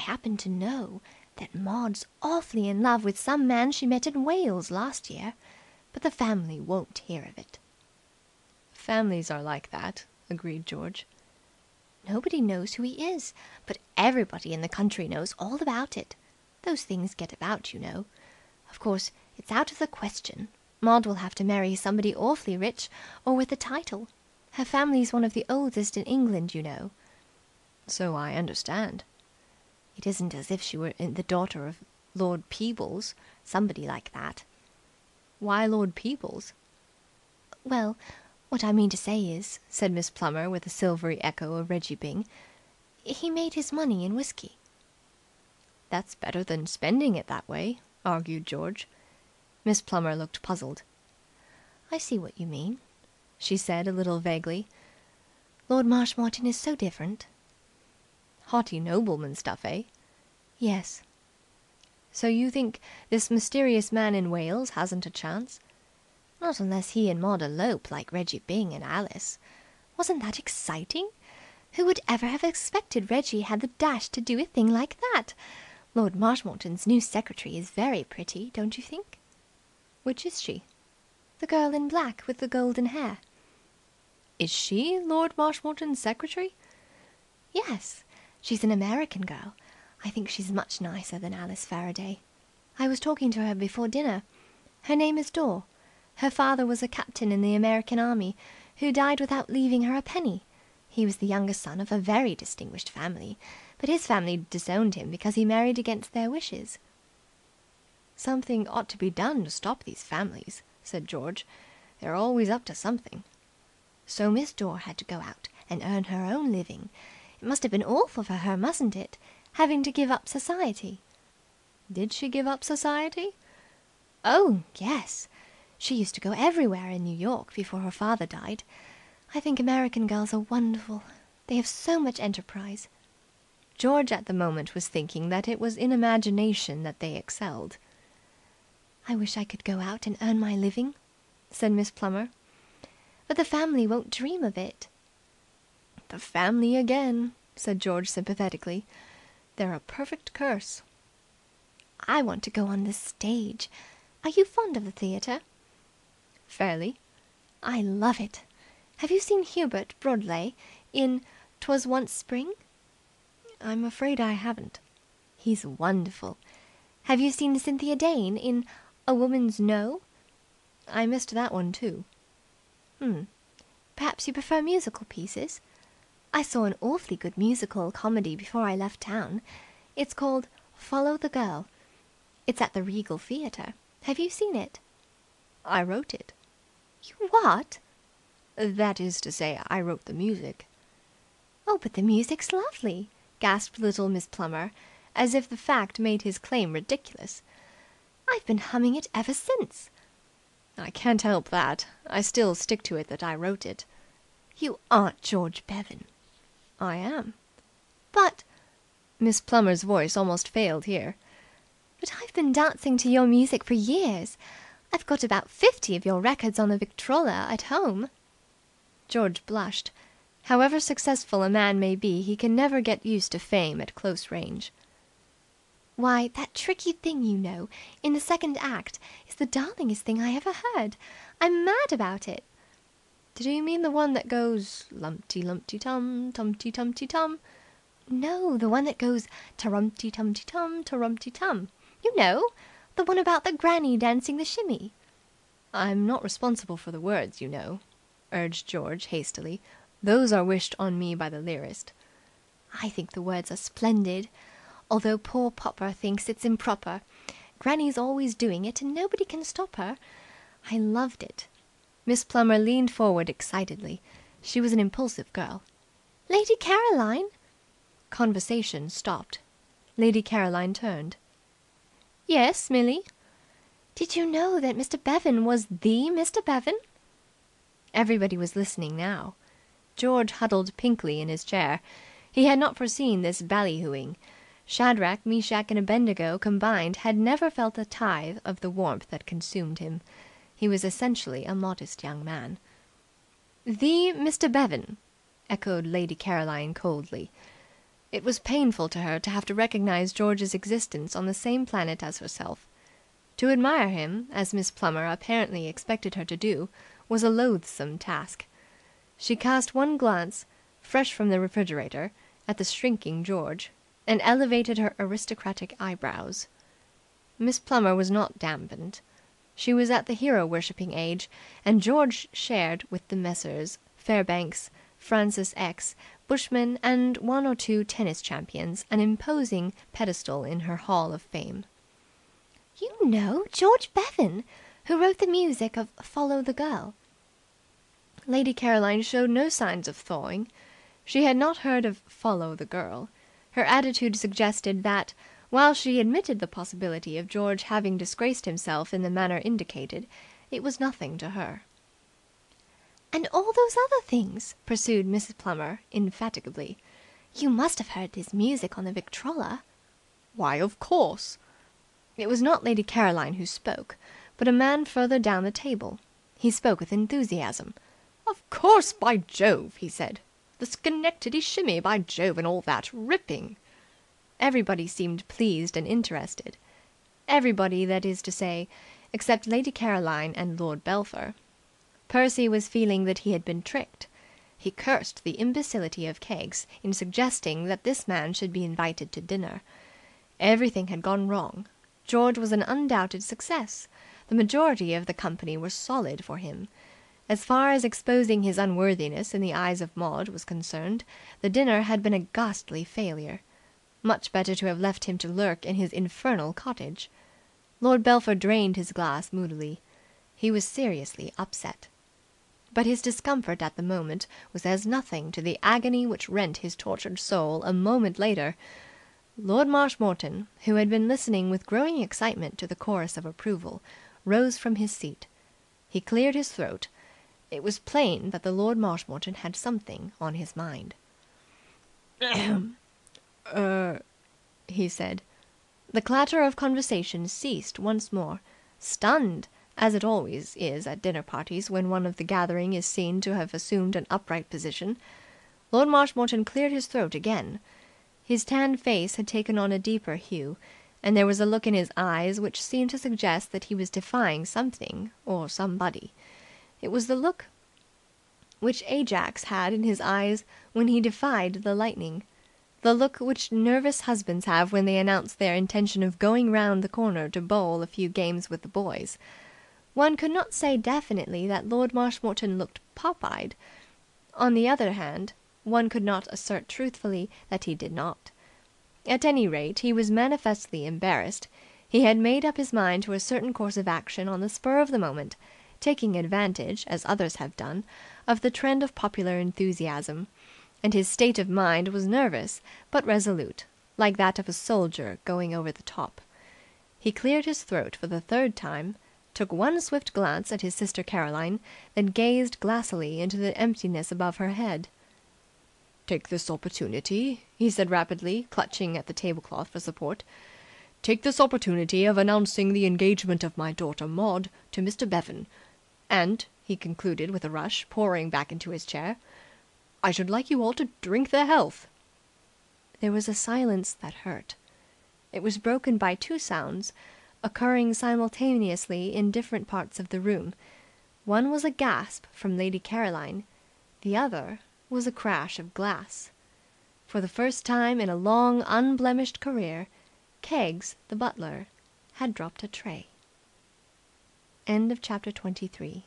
happen to know that Maud's awfully in love with some man she met in Wales last year, but the family won't hear of it." "Families are like that," agreed George. "Nobody knows who he is, but everybody in the country knows all about it. Those things get about, you know. Of course, it's out of the question. Maud will have to marry somebody awfully rich or with a title. Her family's one of the oldest in England, you know." "So I understand." "It isn't as if she were the daughter of Lord Peebles, somebody like that." "Why Lord Peebles?" "Well, what I mean to say is," said Miss Plummer with a silvery echo of Reggie Byng, "he made his money in whisky." "That's better than spending it that way," argued George. Miss Plummer looked puzzled. "I see what you mean," she said a little vaguely. "Lord Marshmoreton is so different." "Haughty nobleman stuff, eh?" "Yes." "So you think this mysterious man in Wales hasn't a chance?" "Not unless he and Maud elope like Reggie Byng and Alice. Wasn't that exciting? Who would ever have expected Reggie had the dash to do a thing like that? Lord Marshmoreton's new secretary is very pretty, don't you think?" "Which is she?" "The girl in black with the golden hair." "Is she Lord Marshmoreton's secretary?" "Yes. She's an American girl. I think she's much nicer than Alice Faraday. I was talking to her before dinner. Her name is Dore. Her father was a captain in the American army, who died without leaving her a penny. He was the youngest son of a very distinguished family, but his family disowned him because he married against their wishes." "Something ought to be done to stop these families," said George. "They're always up to something." "So Miss Dore had to go out and earn her own living. It must have been awful for her, mustn't it, having to give up society?" "Did she give up society?" "Oh, yes. She used to go everywhere in New York before her father died. I think American girls are wonderful. They have so much enterprise." George at the moment was thinking that it was in imagination that they excelled. "I wish I could go out and earn my living," said Miss Plummer. "But the family won't dream of it." "The family again," said George sympathetically. "They're a perfect curse." "I want to go on the stage. Are you fond of the theatre?" "Fairly." "I love it. Have you seen Hubert Broadley in 'Twas Once Spring?" "I'm afraid I haven't." "He's wonderful. Have you seen Cynthia Dane in A Woman's No?" "I missed that one too." Perhaps you prefer musical pieces? I saw an awfully good musical comedy before I left town. It's called Follow the Girl. It's at the Regal Theatre. Have you seen it?" "I wrote it." "You what?" "That is to say, I wrote the music." "Oh, but the music's lovely!" gasped little Miss Plummer, as if the fact made his claim ridiculous. "I've been humming it ever since." "I can't help that. I still stick to it that I wrote it." "You aren't George Bevan." "I am." "But—" Miss Plummer's voice almost failed here. "But I've been dancing to your music for years. I've got about 50 of your records on the Victrola at home." George blushed. However successful a man may be, he can never get used to fame at close range. "Why, that tricky thing, you know, in the second act, is the darlingest thing I ever heard. I'm mad about it." "Do you mean the one that goes lumpty lumpty tum, tumty tumty tum?" "No, the one that goes tarumty tumty tum, tarumty tum. You know, the one about the granny dancing the shimmy." "I'm not responsible for the words, you know," urged George hastily. "Those are wished on me by the lyrist." "I think the words are splendid, although poor Popper thinks it's improper. Granny's always doing it and nobody can stop her. I loved it." Miss Plummer leaned forward excitedly. She was an impulsive girl. "Lady Caroline!" Conversation stopped. Lady Caroline turned. "Yes, Millie?" "Did you know that Mr. Bevan was the Mr. Bevan?" Everybody was listening now. George huddled pinkly in his chair. He had not foreseen this ballyhooing. Shadrach, Meshach and Abednego combined had never felt a tithe of the warmth that consumed him. He was essentially a modest young man. "The Mr. Bevan," echoed Lady Caroline coldly. It was painful to her to have to recognize George's existence on the same planet as herself. To admire him, as Miss Plummer apparently expected her to do, was a loathsome task. She cast one glance, fresh from the refrigerator, at the shrinking George, and elevated her aristocratic eyebrows. Miss Plummer was not dampened. She was at the hero-worshipping age, and George shared with the Messrs. Fairbanks, Francis X., Bushman, and one or two tennis champions an imposing pedestal in her hall of fame. You know George Bevan, who wrote the music of Follow the Girl. Lady Caroline showed no signs of thawing. She had not heard of Follow the Girl. Her attitude suggested that, while she admitted the possibility of George having disgraced himself in the manner indicated, it was nothing to her. And all those other things, pursued Mrs. Plummer indefatigably. You must have heard his music on the Victrola. Why, of course. It was not Lady Caroline who spoke, but a man further down the table. He spoke with enthusiasm. Of course, by Jove, he said. The Schenectady shimmy, by Jove, and all that. Ripping. Everybody seemed pleased and interested. Everybody, that is to say, except Lady Caroline and Lord Belpher. Percy was feeling that he had been tricked. He cursed the imbecility of Keggs in suggesting that this man should be invited to dinner. Everything had gone wrong. George was an undoubted success. The majority of the company were solid for him. As far as exposing his unworthiness in the eyes of Maud was concerned, the dinner had been a ghastly failure. Much better to have left him to lurk in his infernal cottage. Lord Belpher drained his glass moodily. He was seriously upset. But his discomfort at the moment was as nothing to the agony which rent his tortured soul a moment later. Lord Marshmoreton, who had been listening with growing excitement to the chorus of approval, rose from his seat. He cleared his throat. It was plain that the Lord Marshmoreton had something on his mind. He said. The clatter of conversation ceased once more. Stunned, as it always is at dinner parties when one of the gathering is seen to have assumed an upright position, Lord Marshmoreton cleared his throat again. His tanned face had taken on a deeper hue, and there was a look in his eyes which seemed to suggest that he was defying something or somebody. It was the look which Ajax had in his eyes when he defied the lightning. The look which nervous husbands have when they announce their intention of going round the corner to bowl a few games with the boys. One could not say definitely that Lord Marshmoreton looked pop-eyed. On the other hand, one could not assert truthfully that he did not. At any rate, he was manifestly embarrassed. He had made up his mind to a certain course of action on the spur of the moment, taking advantage, as others have done, of the trend of popular enthusiasm, and his state of mind was nervous but resolute, like that of a soldier going over the top. He cleared his throat for the third time, took one swift glance at his sister Caroline, then gazed glassily into the emptiness above her head. "Take this opportunity," he said rapidly, clutching at the tablecloth for support. "Take this opportunity of announcing the engagement of my daughter Maud to Mr. Bevan. And," he concluded with a rush, pouring back into his chair, "I should like you all to drink their health." There was a silence that hurt. It was broken by two sounds, occurring simultaneously in different parts of the room. One was a gasp from Lady Caroline. The other was a crash of glass. For the first time in a long, unblemished career, Keggs, the butler, had dropped a tray. End of chapter 23.